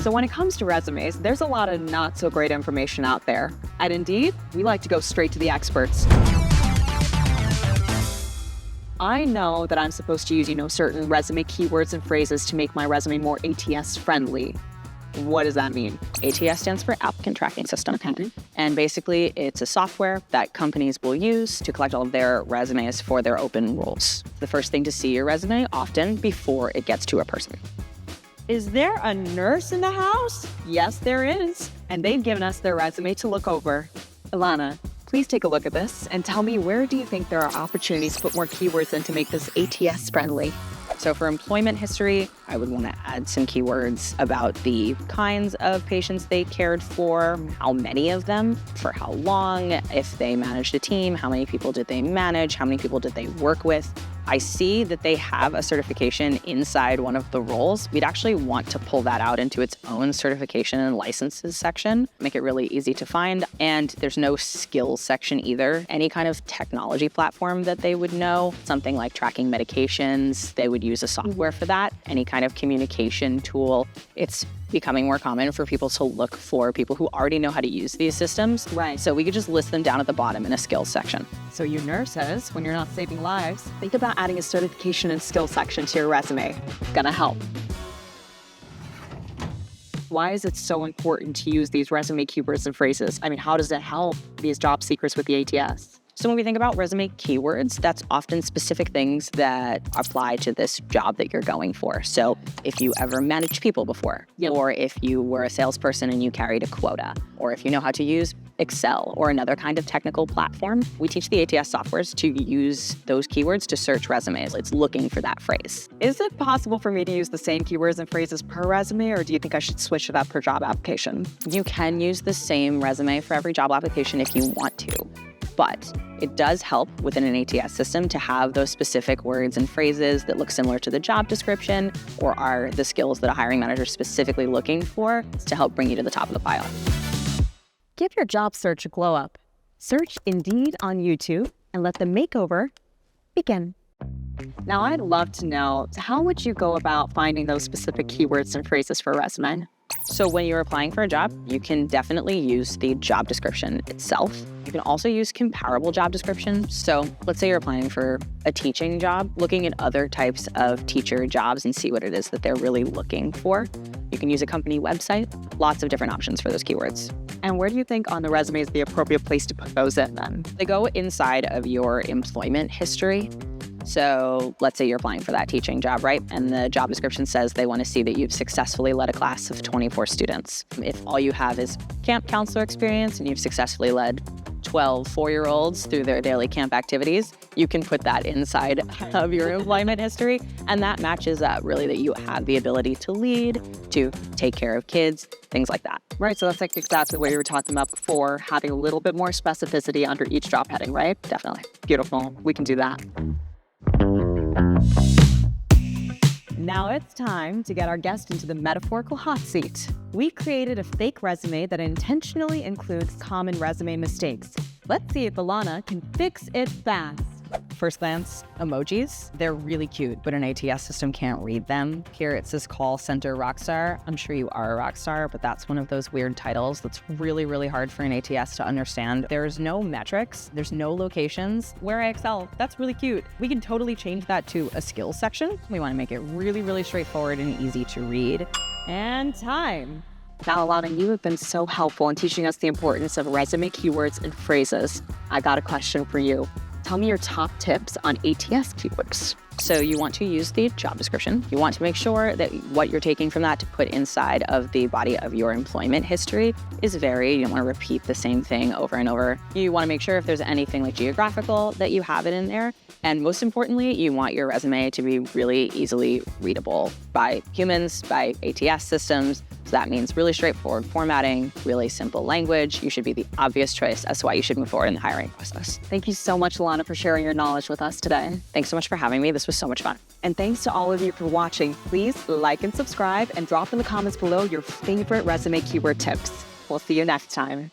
So when it comes to resumes, there's a lot of not so great information out there. At Indeed, we like to go straight to the experts. I know that I'm supposed to use, certain resume keywords and phrases to make my resume more ATS friendly. What does that mean? ATS stands for applicant tracking system. Okay. And basically, it's a software that companies will use to collect all of their resumes for their open roles. The first thing to see your resume often before it gets to a person. Is there a nurse in the house? Yes, there is. And they've given us their resume to look over. Ilana, please take a look at this and tell me, where do you think there are opportunities to put more keywords in to make this ATS friendly? So for employment history, I would want to add some keywords about the kinds of patients they cared for, how many of them, for how long, if they managed a team, how many people did they manage, how many people did they work with. I see that they have a certification inside one of the roles. We'd actually want to pull that out into its own certification and licenses section, make it really easy to find. And there's no skills section either. Any kind of technology platform that they would know, something like tracking medications, they would use a software for that. Any kind of communication tool. It's becoming more common for people to look for people who already know how to use these systems. Right. So we could just list them down at the bottom in a skills section. So you nurses, when you're not saving lives, think about adding a certification and skills section to your resume. It's gonna help. Why is it so important to use these resume keywords and phrases? I mean, how does it help these job seekers with the ATS? So when we think about resume keywords, that's often specific things that apply to this job that you're going for. So if you ever managed people before, or if you were a salesperson and you carried a quota, or if you know how to use Excel or another kind of technical platform, we teach the ATS softwares to use those keywords to search resumes. It's looking for that phrase. Is it possible for me to use the same keywords and phrases per resume, or do you think I should switch it up per job application? You can use the same resume for every job application if you want to. But it does help within an ATS system to have those specific words and phrases that look similar to the job description or are the skills that a hiring manager is specifically looking for to help bring you to the top of the pile. Give your job search a glow up. Search Indeed on YouTube and let the makeover begin. Now, I'd love to know, how would you go about finding those specific keywords and phrases for a resume? So when you're applying for a job, you can definitely use the job description itself. You can also use comparable job descriptions. So let's say you're applying for a teaching job, looking at other types of teacher jobs and see what it is that they're really looking for. You can use a company website, lots of different options for those keywords. And where do you think on the resume is the appropriate place to put those in then? They go inside of your employment history. So let's say you're applying for that teaching job, right? And the job description says they want to see that you've successfully led a class of 24 students. If all you have is camp counselor experience and you've successfully led 12 4-year-olds through their daily camp activities, you can put that inside of your employment history. And that matches up really that you have the ability to lead, to take care of kids, things like that. Right, so that's like exactly what you were talking about before, having a little bit more specificity under each job heading, right? Definitely. Beautiful, we can do that. Now it's time to get our guest into the metaphorical hot seat. We created a fake resume that intentionally includes common resume mistakes. Let's see if Ilana can fix it fast. First glance, emojis, they're really cute, but an ATS system can't read them. Here it says call center rockstar. I'm sure you are a rock star, but that's one of those weird titles that's really, really hard for an ATS to understand. There's no metrics, there's no locations. Where I excel, that's really cute. We can totally change that to a skills section. We want to make it really, really straightforward and easy to read. And time. Now, Ilana, you have been so helpful in teaching us the importance of resume keywords and phrases. I got a question for you. Tell me your top tips on ATS keywords. So you want to use the job description. You want to make sure that what you're taking from that to put inside of the body of your employment history is varied. You don't want to repeat the same thing over and over. You want to make sure if there's anything like geographical that you have it in there. And most importantly, you want your resume to be really easily readable by humans, by ATS systems. So that means really straightforward formatting, really simple language. You should be the obvious choice as to why you should move forward in the hiring process. Thank you so much, Ilana, for sharing your knowledge with us today. Thanks so much for having me. This was so much fun. And thanks to all of you for watching. Please like and subscribe and drop in the comments below your favorite resume keyword tips. We'll see you next time.